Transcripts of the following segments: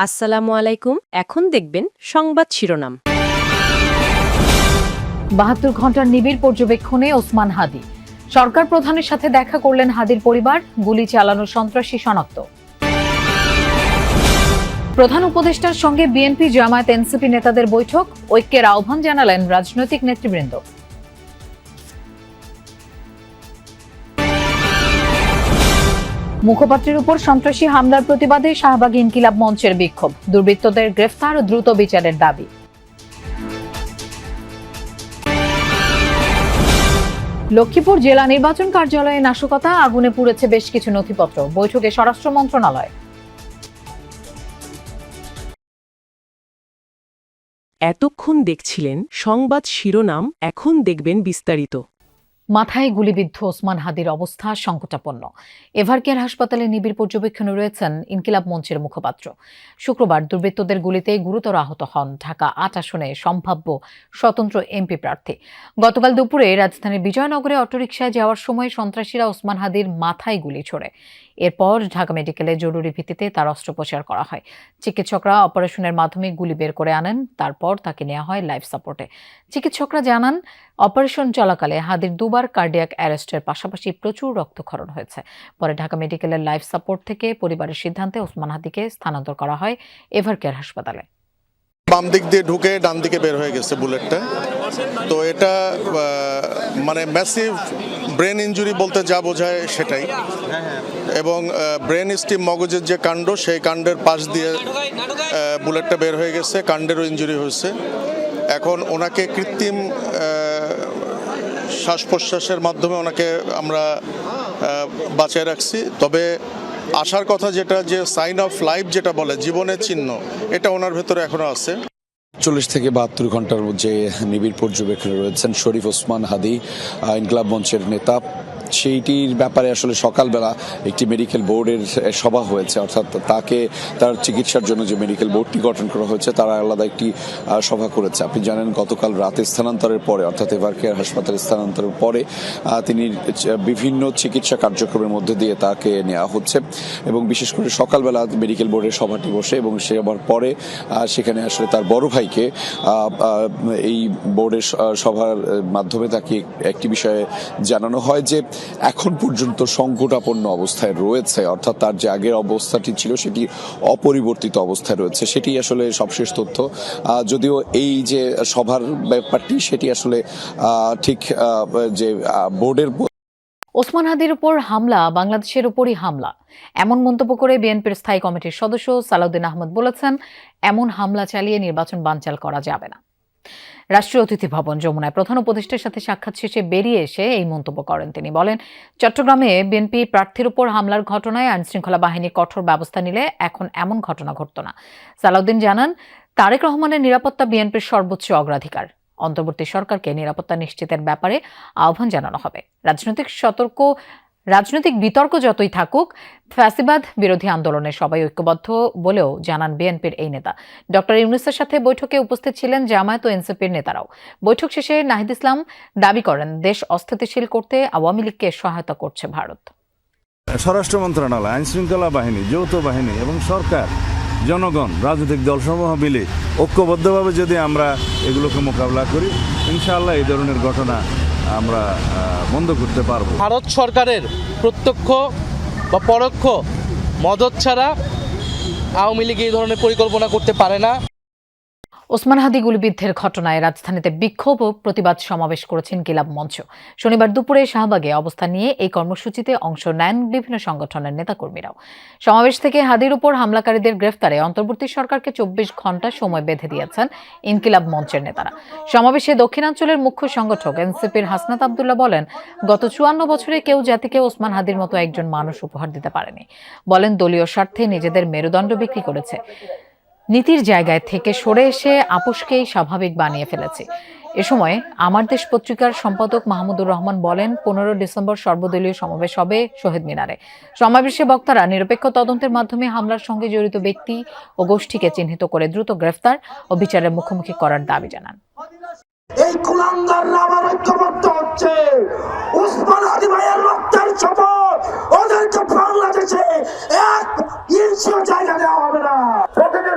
আসসালামু আলাইকুম। এখন দেখবেন সংবাদ শিরোনাম। ৭২ ঘন্টার নিবিড় পর্যবেক্ষণে ওসমান হাদি। সরকার প্রধানের সাথে দেখা করলেন হাদির পরিবার। গুলি চালানো সন্ত্রাসী শনাক্ত। প্রধান উপদেষ্টার সঙ্গে বিএনপি জামায়াত এনসিপি নেতাদের বৈঠক। ঐক্যের আহ্বান জানালেন রাজনৈতিক নেতৃবৃন্দ। মুখপাত্রের উপর সন্ত্রাসী হামলার প্রতিবাদে শাহবাগ ইনকিলাব মঞ্চের বিক্ষোভ। দুর্বৃত্তদের গ্রেফতার ও দ্রুত বিচারের দাবি। লক্ষ্মীপুর জেলা নির্বাচন কার্যালয়ে নাশকতা, আগুনে পুড়েছে বেশ কিছু নথিপত্র। বৈঠকে স্বরাষ্ট্র মন্ত্রণালয়। এতক্ষণ দেখছিলেন সংবাদ শিরোনাম, এখন দেখবেন বিস্তারিত। মাথায় গুলিবিদ্ধ ওসমান হাদির অবস্থা সংকটাপন্ন। এভারকেয়ার হাসপাতালে নিবিড় পর্যবেক্ষণে রয়েছেন ইনকিলাব মঞ্চের মুখপাত্র। শুক্রবার দুর্বৃত্তদের গুলিতে গুরুতর আহত হন ঢাকা ৮ আসনে সম্ভাব্য স্বতন্ত্র এমপি প্রার্থী। গতকাল দুপুরে রাজধানীর বিজয়নগরে অটোরিকশায় যাওয়ার সময় সন্ত্রাসীরা ওসমান হাদির মাথায় গুলি ছোড়ে। এরপর ঢাকা মেডিকেলে জরুরি ভিত্তিতে তার অস্ত্রোপচার করা হয়। চিকিৎসকরা অপারেশনের মাধ্যমে গুলি বের করে আনেন। তারপর তাকে নেওয়া হয় লাইফ সাপোর্টে। চিকিৎসকরা জানান, অপারেশন চলাকালে হাদির দুবার কার্ডিয়াক অ্যারেস্টের পাশাপাশি প্রচুর রক্তক্ষরণ হয়েছে। পরে ঢাকা মেডিকেলের লাইফ সাপোর্ট থেকে পরিবারের সিদ্ধান্তে ওসমান হাদিকে স্থানান্তর করা হয় এভারকেয়ার হাসপাতালে। বাম দিক দিয়ে ঢুকে ডান দিকে বের হয়ে গেছে বুলেটটা। তো এটা মানে ম্যাসিভ ব্রেন ইনজুরি বলতে যা বোঝায় সেটাই। এবং ব্রেন স্টিম মগজের যে কাণ্ড, সেই কাণ্ডের পাশ দিয়ে বুলেটটা বের হয়ে গেছে, কাণ্ডেরও ইনজুরি হয়েছে। এখন ওনাকে কৃত্রিম শ্বাস প্রশ্বাসের মাধ্যমে ওনাকে আমরা বাঁচিয়ে রাখছি। তবে আসার কথা যেটা, যে সাইন অফ লাইফ যেটা বলে, জীবনের চিহ্ন, এটা ওনার ভেতরে এখনো আছে। ৪০ থেকে ৭২ ঘন্টার মধ্যে নিবিড় পর্যবেক্ষণে রয়েছেন শরীফ ওসমান হাদি, ইনকিলাব মঞ্চের নেতা। সেইটির ব্যাপারে আসলে সকালবেলা একটি মেডিকেল বোর্ডের সভা হয়েছে, অর্থাৎ তাকে তার চিকিৎসার জন্য যে মেডিকেল বোর্ডটি গঠন করা হয়েছে তারা আলাদা একটি সভা করেছে। আপনি জানেন, গতকাল রাতে স্থানান্তরের পরে, অর্থাৎ এভারকেয়ার হাসপাতালে স্থানান্তরের পরে তিনি বিভিন্ন চিকিৎসা কার্যক্রমের মধ্যে দিয়ে তাকে নেওয়া হচ্ছে। এবং বিশেষ করে সকালবেলা মেডিকেল বোর্ডের সভাটি বসে এবং সেবার পরে সেখানে আসলে তার বড় ভাইকে এই বোর্ডের সভার মাধ্যমে তাকে একটি বিষয়ে জানানো হয় যে এখন পর্যন্ত সংকটাপন্ন অবস্থায় রয়েছে, অর্থাৎ তার যে আগের অবস্থাটি ছিল সেটি অপরিবর্তিত অবস্থায় রয়েছে। সেটি আসলে সবশেষ তথ্য। যদিও এই যে সভার ব্যাপারটি সেটি আসলে ঠিক যে বোর্ডের ওসমান হাদির উপর হামলা বাংলাদেশের উপরই হামলা, এমন মন্তব্য করে বিএনপির স্থায়ী কমিটির সদস্য সালাউদ্দিন আহমদ বলেছেন, এমন হামলা চালিয়ে নির্বাচন বানচাল করা যাবে না। রাষ্ট্রীয় অতিথি ভবন যমুনায় প্রধান উপদেষ্টার সাথে সাক্ষাৎ শেষে বেরিয়ে এসে এই মন্তব্য করেন তিনি। বলেন, চট্টগ্রামে বিএনপি প্রার্থীর উপর হামলার ঘটনায় আইনশৃঙ্খলা বাহিনী কঠোর ব্যবস্থা নিলে এখন এমন ঘটনা ঘটত না। সালাউদ্দিন জানান, তারেক রহমানের নিরাপত্তা বিএনপির সর্বোচ্চ অগ্রাধিকার। অন্তর্বর্তী সরকারকে নিরাপত্তা নিশ্চিতের ব্যাপারে আহ্বান জানানো হবে। রাজনৈতিক বিতর্ক যতই থাকুক, ফ্যাসিবাদ বিরোধী আন্দোলনে সবাই ঐক্যবদ্ধ বলেও জানান বিএনপির এই নেতা। ডক্টর ইউনূসের সাথে বৈঠকে উপস্থিত ছিলেন জামায়াত ও এনসিপির নেতারাও। বৈঠক শেষে নাহিদ ইসলাম দাবি করেন, দেশ অস্থিতিশীল করতে আওয়ামী লীগকে সহায়তা করছে ভারত। স্বরাষ্ট্র মন্ত্রণালয়, আইনশৃঙ্খলা বাহিনী, যৌথ বাহিনী এবং সরকার, জনগণ, রাজনৈতিক দলসমূহ মিলে ঐক্যবদ্ধভাবে যদি আমরা এগুলোকে মোকাবিলা করি, ইনশাআল্লাহ এই ধরনের ঘটনা আমরা বন্ধ করতে পারবো। ভারত সরকারের প্রত্যক্ষ বা পরোক্ষ মদত ছাড়া আওয়ামী লীগ এই ধরনের পরিকল্পনা করতে পারে না। ওসমান হাদি গুলিবিদ্ধের ঘটনায় রাজধানীতে বিক্ষোভ ও প্রতিবাদ সমাবেশ করেছেন ইনকিলাব মঞ্চ। শনিবার দুপুরে শাহবাগে অবস্থান নিয়ে এই কর্মসূচিতে অংশ নেন বিভিন্ন সংগঠনের নেতাকর্মীরাও। সমাবেশ থেকে হাদির উপর হামলাকারীদের গ্রেফতারে অন্তর্বর্তী সরকারকে ২৪ ঘণ্টা সময় বেঁধে দিয়েছেন ইনকিলাব মঞ্চের নেতারা। সমাবেশে দক্ষিণাঞ্চলের মুখ্য সংগঠক এনসিপির হাসনাত আবদুল্লাহ বলেন, গত ৫৪ বছরে কেউ জাতিকে ওসমান হাদির মতো একজন মানুষ উপহার দিতে পারেনি। বলেন, দলীয় স্বার্থে নিজেদের মেরুদণ্ড বিক্রি করেছে। নীতির জায়গায় থেকে সরে এসে আপোষকেই স্বাভাবিক বানিয়ে ফেলেছে। এ সময় আমার দেশ পত্রিকার সম্পাদক মাহমুদুর রহমান বলেন, ১৫ ডিসেম্বর সর্বদলীয় সমাবেশ হবে শহীদ মিনারে। সমাবেশে বক্তারা নিরপেক্ষ তদন্তের মাধ্যমে হামলার সঙ্গে জড়িত ব্যক্তি ও গোষ্ঠীকে চিহ্নিত করে দ্রুত গ্রেফতার ও বিচারের মুখোমুখি করার দাবি জানান। এই কুলাঙ্গাররা আবার ঐক্যবদ্ধ হচ্ছে। ওসমান হাদি ভাইয়ের রক্তের শপথ, ওদেরকে বাংলাদেশে এক ইঞ্চিও জায়গা দেওয়া হবে না। প্রতিদিন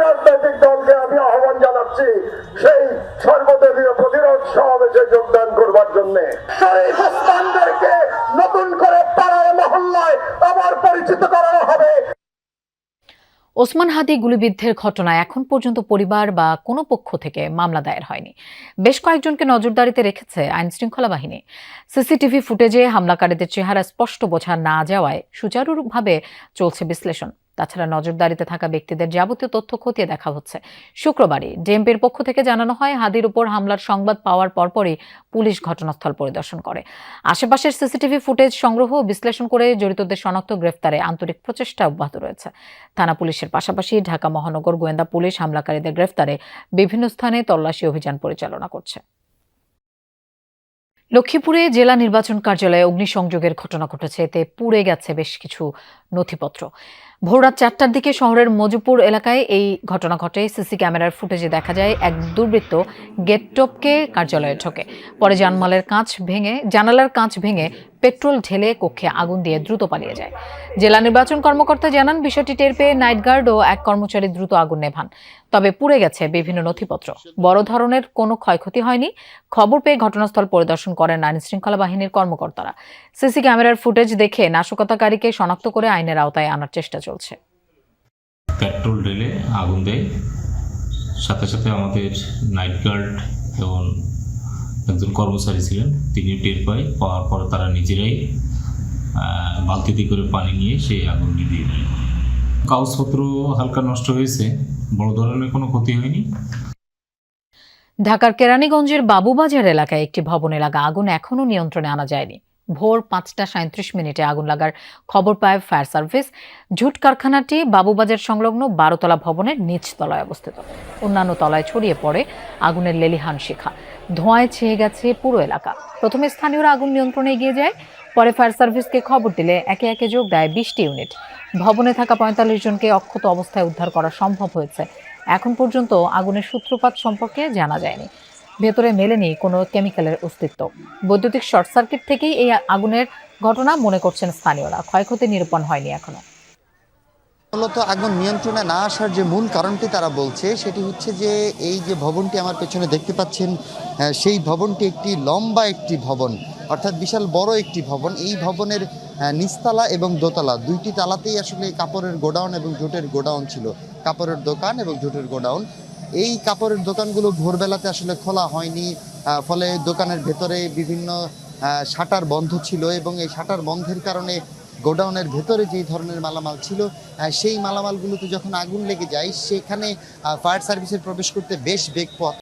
নিশ্চিত করানো হবে। ওসমান হাদি গুলিবিদ্ধের ঘটনায় এখন পর্যন্ত পরিবার বা কোনো পক্ষ থেকে মামলা দায়ের হয়নি। বেশ কয়েকজনকে নজরদারিতে রেখেছে আইনশৃঙ্খলা বাহিনী। সিসিটিভি ফুটেজে হামলাকারীদের চেহারা স্পষ্ট বোঝা না যাওয়ায় সুচারুভাবে চলছে বিশ্লেষণ। তাছাড়া নজরদারিতে থাকা ব্যক্তিদের যাবতীয় তথ্য খতিয়ে দেখা হচ্ছে। শুক্রবারই ডিএমপির পক্ষ থেকে জানানো হয়, হাদির উপর হামলার সংবাদ পাওয়ার পরপরই পুলিশ ঘটনাস্থল পরিদর্শন করে। আশেপাশের সিসিটিভি ফুটেজ সংগ্রহ ও বিশ্লেষণ করে জড়িতদের শনাক্ত গ্রেফতারে আন্তরিক প্রচেষ্টা অব্যাহত রয়েছে। থানা পুলিশের পাশাপাশি ঢাকা মহানগর গোয়েন্দা পুলিশ হামলাকারীদের গ্রেফতারে বিভিন্ন স্থানে তল্লাশি অভিযান পরিচালনা করছে। লক্ষ্মীপুরে জেলা নির্বাচন কার্যালয়ে অগ্নিসংযোগের ঘটনা ঘটেছে। এতে পুড়ে গেছে বেশ কিছু নথিপত্র। ভোররাত 4টার দিকে শহরের মজুপুর এলাকায় এই ঘটনা ঘটে। সিসি ক্যামেরার ফুটেজে দেখা যায় এক দুর্বৃত্ত গেট টপকে কার্যালয়ে ঢোকে। পরে জানালার কাঁচ ভেঙে পেট্রোল ঢেলে কক্ষে আগুন দিয়ে দ্রুত পালিয়ে যায়। জেলা নির্বাচন কর্মকর্তা জানান, বিষয়টি টের পেয়ে নাইট গার্ড ও এক কর্মচারী দ্রুত আগুন নেভান। তবে পুড়ে গেছে বিভিন্ন নথিপত্র। বড় ধরনের কোনো ক্ষয়ক্ষতি হয়নি। খবর পেয়ে ঘটনাস্থল পরিদর্শন করেন আইনশৃঙ্খলা বাহিনীর কর্মকর্তারা। সিসি ক্যামেরার ফুটেজ দেখে নাশকতাকারীকে শনাক্ত করে আইনের আওতায় আনার চেষ্টা চলছে। পেট্রোল ঢেলে আগুন দেয়, সাথে সাথে আমাদের নাইট গার্ড এবং একজন কর্মচারী ছিলেন, তিনি টের পাওয়ার পর তারা নিজেরাই বালতিতে করে পানি নিয়ে সেই আগুন নিভিয়ে দেয়। কাগজপত্র হালকা নষ্ট হয়েছে, বড় ধরনের কোনো ক্ষতি হয়নি। ঢাকার কেরানীগঞ্জের বাবুবাজার এলাকায় একটি ভবনে লাগা আগুন এখনও নিয়ন্ত্রণে আনা যায়নি। ভোর 5টা 37 আগুন লাগার খবর পায় ফায়ার সার্ভিস। ঝুট কারখানাটি বাবুবাজার সংলগ্ন 12তলা ভবনের নিচ তলায় অবস্থিত। অন্যান্য তলায় ছড়িয়ে পড়ে আগুনের লেলিহান শিখা। ধোঁয়ায় ছেয়ে গেছে পুরো এলাকা। প্রথমে স্থানীয়রা আগুন নিয়ন্ত্রণে এগিয়ে যায়। পরে ফায়ার সার্ভিসকে খবর দিলে একে একে যোগ দেয় 20টি ইউনিট। ভবনে থাকা 45 জনকে অক্ষত অবস্থায় উদ্ধার করা সম্ভব হয়েছে। এখন পর্যন্ত আগুনের সূত্রপাত সম্পর্কে জানা যায়নি। ভেতরে মেলেনি কোনো কেমিক্যালের অস্তিত্ব। বৈদ্যুতিক শর্ট সার্কিট থেকেই এই আগুনের ঘটনা মনে করছেন স্থানীয়রা। ক্ষয়ক্ষতি নিরূপণ হয়নি এখনো। মূলত আগুন নিয়ন্ত্রণে না আসার যে মূল কারণটি তারা বলছে সেটি হচ্ছে যে এই যে ভবনটি আমার পেছনে দেখতে পাচ্ছেন, সেই ভবনটি একটি লম্বা একটি ভবন, অর্থাৎ বিশাল বড় একটি ভবন। এই ভবনের নিচতলা এবং দোতলা দুইটি তালাতেই আসলে কাপড়ের গোডাউন এবং জুটের গোডাউন ছিল, কাপড়ের দোকান এবং জুটের গোডাউন। এই কাপড়ের দোকানগুলো ভোরবেলাতে আসলে খোলা হয়নি, ফলে দোকানের ভেতরে বিভিন্ন শাটার বন্ধ ছিল এবং এই শাটার বন্ধের কারণে গোডাউনের ভেতরে যে ধরনের মালামাল ছিল সেই মালামালগুলোতে যখন আগুন লেগে যায় সেখানে ফায়ার সার্ভিসের প্রবেশ করতে বেশ বেগ পথ